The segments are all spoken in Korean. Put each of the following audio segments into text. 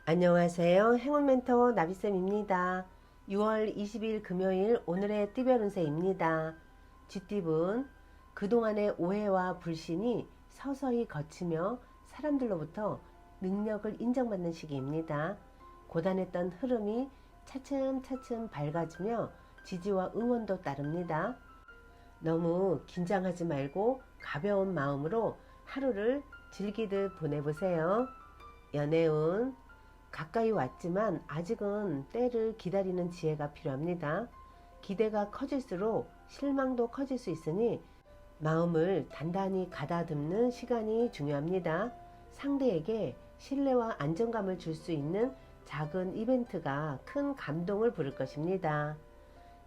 안녕하세요. 행운멘토 나비쌤입니다. 6월 20일 금요일 오늘의 띠별 운세입니다. 쥐띠분, 그동안의 오해와 불신이 서서히 거치며 사람들로부터 능력을 인정받는 시기입니다. 고단했던 흐름이 차츰차츰 밝아지며 지지와 응원도 따릅니다. 너무 긴장하지 말고 가벼운 마음으로 하루를 즐기듯 보내보세요. 연애운, 가까이 왔지만 아직은 때를 기다리는 지혜가 필요합니다. 기대가 커질수록 실망도 커질 수 있으니 마음을 단단히 가다듬는 시간이 중요합니다. 상대에게 신뢰와 안정감을 줄 수 있는 작은 이벤트가 큰 감동을 부를 것입니다.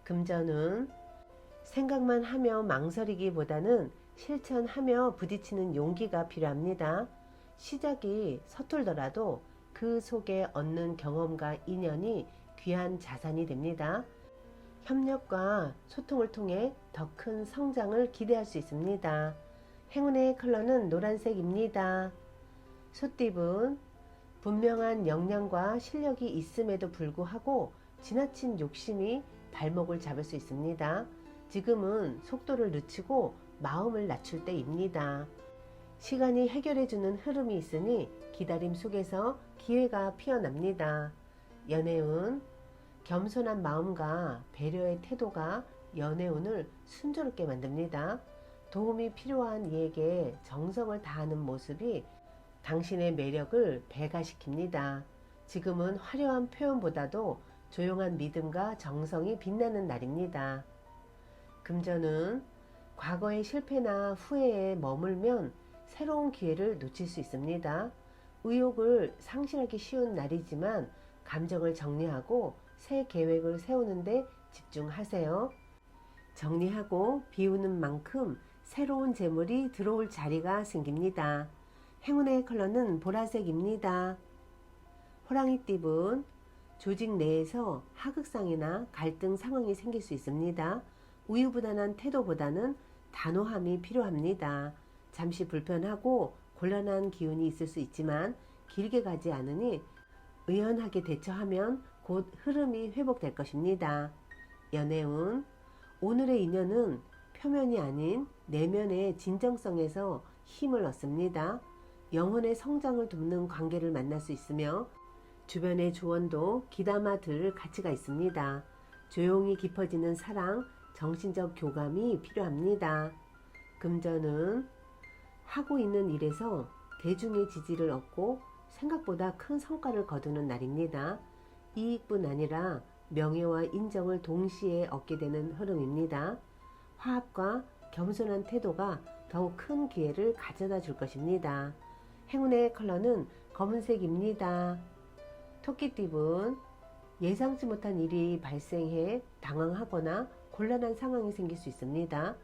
금전은 생각만 하며 망설이기보다는 실천하며 부딪히는 용기가 필요합니다. 시작이 서툴더라도 그 속에 얻는 경험과 인연이 귀한 자산이 됩니다. 협력과 소통을 통해 더 큰 성장을 기대할 수 있습니다. 행운의 컬러는 노란색입니다. 소띠분, 분명한 역량과 실력이 있음에도 불구하고 지나친 욕심이 발목을 잡을 수 있습니다. 지금은 속도를 늦추고 마음을 낮출 때입니다. 시간이 해결해주는 흐름이 있으니 기다림 속에서 기회가 피어납니다. 연애운, 겸손한 마음과 배려의 태도가 연애운을 순조롭게 만듭니다. 도움이 필요한 이에게 정성을 다하는 모습이 당신의 매력을 배가시킵니다. 지금은 화려한 표현보다도 조용한 믿음과 정성이 빛나는 날입니다. 금전은 과거의 실패나 후회에 머물면 새로운 기회를 놓칠 수 있습니다. 의욕을 상실하기 쉬운 날이지만 감정을 정리하고 새 계획을 세우는데 집중하세요. 정리하고 비우는 만큼 새로운 재물이 들어올 자리가 생깁니다. 행운의 컬러는 보라색입니다. 호랑이띠분, 조직 내에서 하극상이나 갈등 상황이 생길 수 있습니다. 우유부단한 태도보다는 단호함이 필요합니다. 잠시 불편하고 곤란한 기운이 있을 수 있지만 길게 가지 않으니 의연하게 대처하면 곧 흐름이 회복될 것입니다. 연애운, 오늘의 인연은 표면이 아닌 내면의 진정성에서 힘을 얻습니다. 영혼의 성장을 돕는 관계를 만날 수 있으며 주변의 조언도 귀담아 들을 가치가 있습니다. 조용히 깊어지는 사랑, 정신적 교감이 필요합니다. 금전은 하고 있는 일에서 대중의 지지를 얻고 생각보다 큰 성과를 거두는 날입니다. 이익뿐 아니라 명예와 인정을 동시에 얻게 되는 흐름입니다. 화합과 겸손한 태도가 더욱 큰 기회를 가져다 줄 것입니다. 행운의 컬러는 검은색입니다. 토끼띠분, 예상치 못한 일이 발생해 당황하거나 곤란한 상황이 생길 수 있습니다.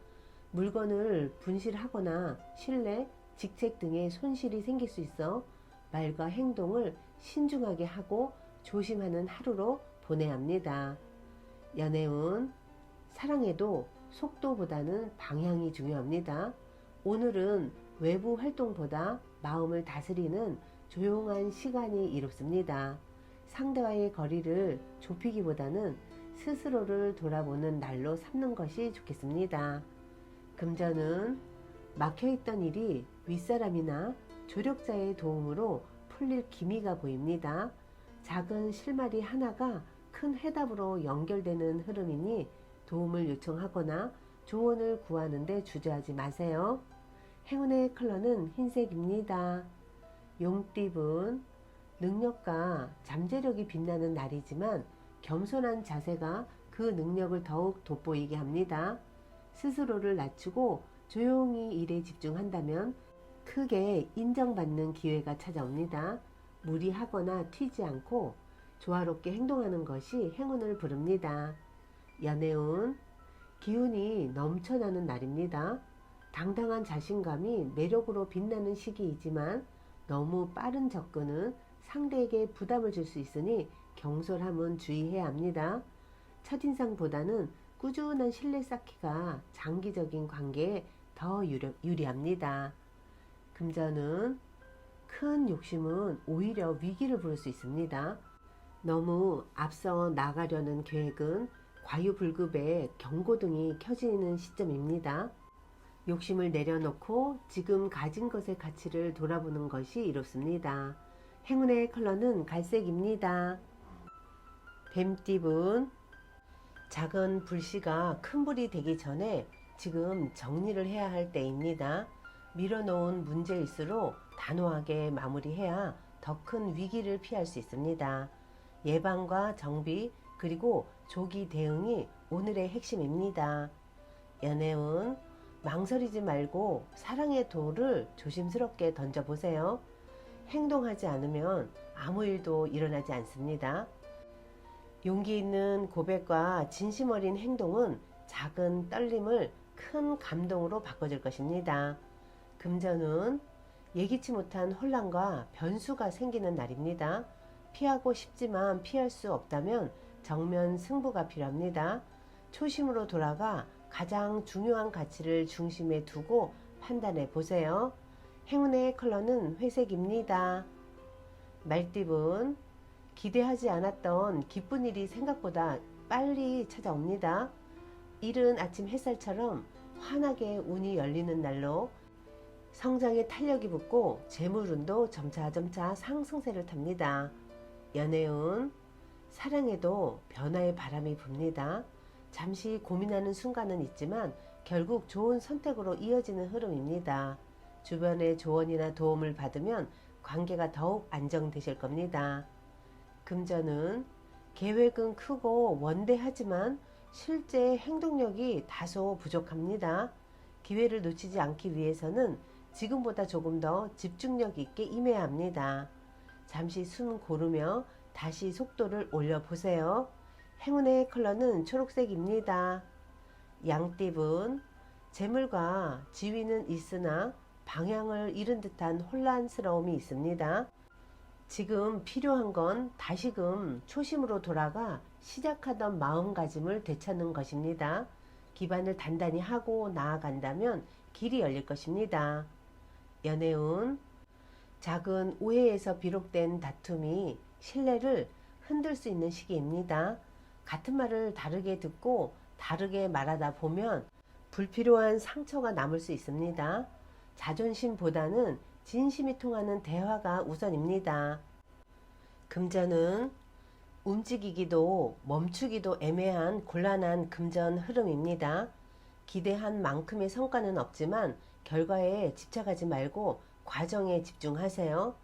물건을 분실하거나 신뢰, 직책 등의 손실이 생길 수 있어 말과 행동을 신중하게 하고 조심하는 하루로 보내야 합니다. 연애운, 사랑에도 속도보다는 방향이 중요합니다. 오늘은 외부 활동보다 마음을 다스리는 조용한 시간이 이롭습니다. 상대와의 거리를 좁히기보다는 스스로를 돌아보는 날로 삼는 것이 좋겠습니다. 금전은 막혀있던 일이 윗사람이나 조력자의 도움으로 풀릴 기미가 보입니다. 작은 실마리 하나가 큰 해답으로 연결되는 흐름이니 도움을 요청하거나 조언을 구하는 데 주저하지 마세요. 행운의 컬러는 흰색입니다. 용띠분, 능력과 잠재력이 빛나는 날이지만 겸손한 자세가 그 능력을 더욱 돋보이게 합니다. 스스로를 낮추고 조용히 일에 집중한다면 크게 인정받는 기회가 찾아옵니다. 무리하거나 튀지 않고 조화롭게 행동하는 것이 행운을 부릅니다. 연애운, 기운이 넘쳐나는 날입니다. 당당한 자신감이 매력으로 빛나는 시기이지만 너무 빠른 접근은 상대에게 부담을 줄 수 있으니 경솔함은 주의해야 합니다. 첫인상보다는 꾸준한 신뢰 쌓기가 장기적인 관계에 더 유리합니다. 금전은 큰 욕심은 오히려 위기를 부를 수 있습니다. 너무 앞서 나가려는 계획은 과유불급의 경고등이 켜지는 시점입니다. 욕심을 내려놓고 지금 가진 것의 가치를 돌아보는 것이 이롭습니다. 행운의 컬러는 갈색입니다. 뱀띠분, 작은 불씨가 큰 불이 되기 전에 지금 정리를 해야 할 때입니다. 밀어놓은 문제일수록 단호하게 마무리해야 더 큰 위기를 피할 수 있습니다. 예방과 정비 그리고 조기 대응이 오늘의 핵심입니다. 연애운, 망설이지 말고 사랑의 돌을 조심스럽게 던져보세요. 행동하지 않으면 아무 일도 일어나지 않습니다. 용기 있는 고백과 진심 어린 행동은 작은 떨림을 큰 감동으로 바꿔줄 것입니다. 금전운, 예기치 못한 혼란과 변수가 생기는 날입니다. 피하고 싶지만 피할 수 없다면 정면 승부가 필요합니다. 초심으로 돌아가 가장 중요한 가치를 중심에 두고 판단해 보세요. 행운의 컬러는 회색입니다. 말띠분, 기대하지 않았던 기쁜 일이 생각보다 빨리 찾아옵니다. 이른 아침 햇살처럼 환하게 운이 열리는 날로 성장에 탄력이 붙고 재물운도 점차점차 상승세를 탑니다. 연애운, 사랑에도 변화의 바람이 붑니다. 잠시 고민하는 순간은 있지만 결국 좋은 선택으로 이어지는 흐름입니다. 주변의 조언이나 도움을 받으면 관계가 더욱 안정되실 겁니다. 금전은, 계획은 크고 원대하지만 실제 행동력이 다소 부족합니다. 기회를 놓치지 않기 위해서는 지금보다 조금 더 집중력 있게 임해야 합니다. 잠시 숨 고르며 다시 속도를 올려보세요. 행운의 컬러는 초록색입니다. 양띠분, 재물과 지위는 있으나 방향을 잃은 듯한 혼란스러움이 있습니다. 지금 필요한 건 다시금 초심으로 돌아가 시작하던 마음가짐을 되찾는 것입니다. 기반을 단단히 하고 나아간다면 길이 열릴 것입니다. 연애운, 작은 오해에서 비롯된 다툼이 신뢰를 흔들 수 있는 시기입니다. 같은 말을 다르게 듣고 다르게 말하다 보면 불필요한 상처가 남을 수 있습니다. 자존심보다는 진심이 통하는 대화가 우선입니다. 금전은, 움직이기도 멈추기도 애매한 곤란한 금전 흐름입니다. 기대한 만큼의 성과는 없지만 결과에 집착하지 말고 과정에 집중하세요.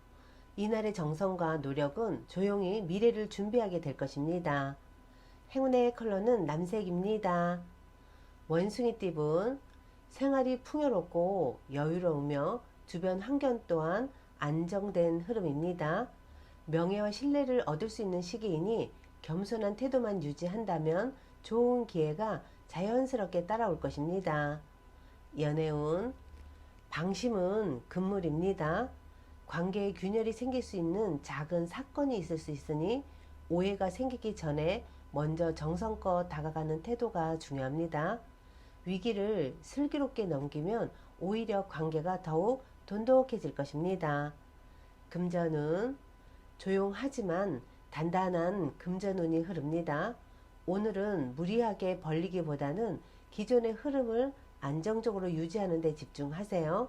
이날의 정성과 노력은 조용히 미래를 준비하게 될 것입니다. 행운의 컬러는 남색입니다. 원숭이띠분, 생활이 풍요롭고 여유로우며 주변 환경 또한 안정된 흐름입니다. 명예와 신뢰를 얻을 수 있는 시기이니 겸손한 태도만 유지한다면 좋은 기회가 자연스럽게 따라올 것입니다. 연애운, 방심은 금물입니다. 관계에 균열이 생길 수 있는 작은 사건이 있을 수 있으니 오해가 생기기 전에 먼저 정성껏 다가가는 태도가 중요합니다. 위기를 슬기롭게 넘기면 오히려 관계가 더욱 돈독해질 것입니다. 금전운, 조용하지만 단단한 금전운이 흐릅니다. 오늘은 무리하게 벌리기보다는 기존의 흐름을 안정적으로 유지하는 데 집중하세요.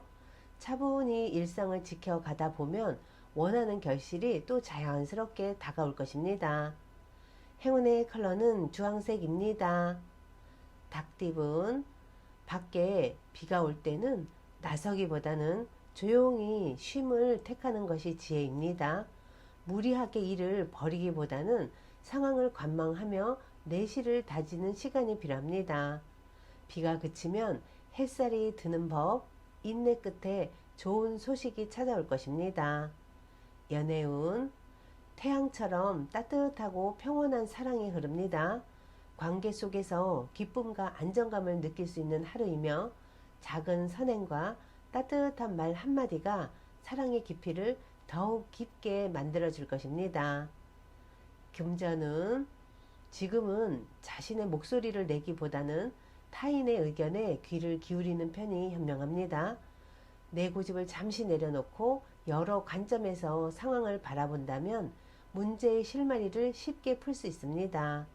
차분히 일상을 지켜가다 보면 원하는 결실이 또 자연스럽게 다가올 것입니다. 행운의 컬러는 주황색입니다. 닭띠분, 밖에 비가 올 때는 나서기보다는 조용히 쉼을 택하는 것이 지혜입니다. 무리하게 일을 벌이기보다는 상황을 관망하며 내실을 다지는 시간이 필요합니다. 비가 그치면 햇살이 드는 법, 인내 끝에 좋은 소식이 찾아올 것입니다. 연애운, 태양처럼 따뜻하고 평온한 사랑이 흐릅니다. 관계 속에서 기쁨과 안정감을 느낄 수 있는 하루이며 작은 선행과 따뜻한 말 한마디가 사랑의 깊이를 더욱 깊게 만들어줄 것입니다. 금전은, 지금은 자신의 목소리를 내기보다는 타인의 의견에 귀를 기울이는 편이 현명합니다. 내 고집을 잠시 내려놓고 여러 관점에서 상황을 바라본다면 문제의 실마리를 쉽게 풀 수 있습니다.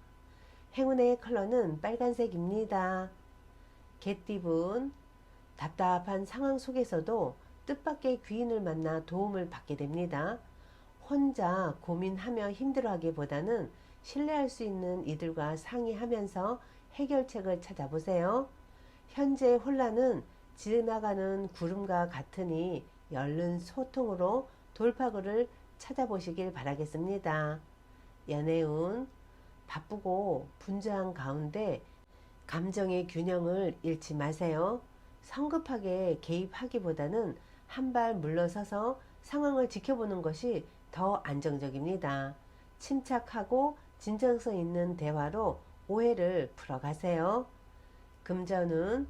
행운의 컬러는 빨간색입니다. 개띠분, 답답한 상황 속에서도 뜻밖의 귀인을 만나 도움을 받게 됩니다. 혼자 고민하며 힘들어하기보다는 신뢰할 수 있는 이들과 상의하면서 해결책을 찾아보세요. 현재 혼란은 지나가는 구름과 같으니 열린 소통으로 돌파구를 찾아보시길 바라겠습니다. 연애운, 바쁘고 분주한 가운데 감정의 균형을 잃지 마세요. 성급하게 개입하기보다는 한 발 물러서서 상황을 지켜보는 것이 더 안정적입니다. 침착하고 진정성 있는 대화로 오해를 풀어가세요. 금전은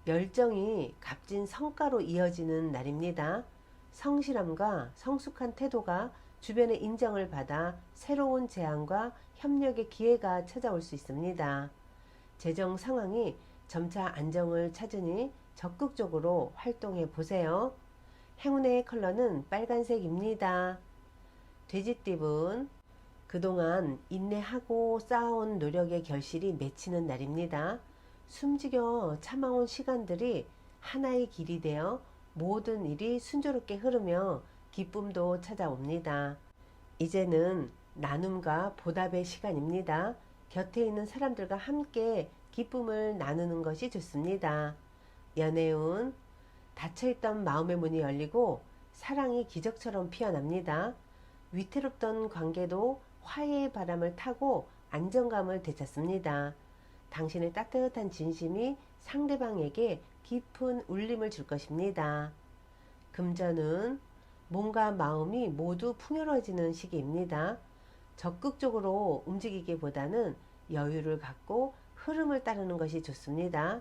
열정이 값진 성과로 이어지는 날입니다. 성실함과 성숙한 태도가 주변의 인정을 받아 새로운 제안과 협력의 기회가 찾아올 수 있습니다. 재정 상황이 점차 안정을 찾으니 적극적으로 활동해 보세요. 행운의 컬러는 빨간색입니다. 돼지띠분, 그동안 인내하고 쌓아온 노력의 결실이 맺히는 날입니다. 숨죽여 참아온 시간들이 하나의 길이 되어 모든 일이 순조롭게 흐르며 기쁨도 찾아옵니다. 이제는 나눔과 보답의 시간입니다. 곁에 있는 사람들과 함께 기쁨을 나누는 것이 좋습니다. 연애운, 닫혀있던 마음의 문이 열리고 사랑이 기적처럼 피어납니다. 위태롭던 관계도 화해의 바람을 타고 안정감을 되찾습니다. 당신의 따뜻한 진심이 상대방에게 깊은 울림을 줄 것입니다. 금전은 몸과 마음이 모두 풍요로워지는 시기입니다. 적극적으로 움직이기보다는 여유를 갖고 흐름을 따르는 것이 좋습니다.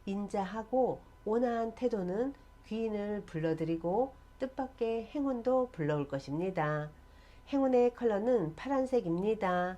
인자하고 온화한 태도는 귀인을 불러들이고 뜻밖의 행운도 불러올 것입니다. 행운의 컬러는 파란색입니다.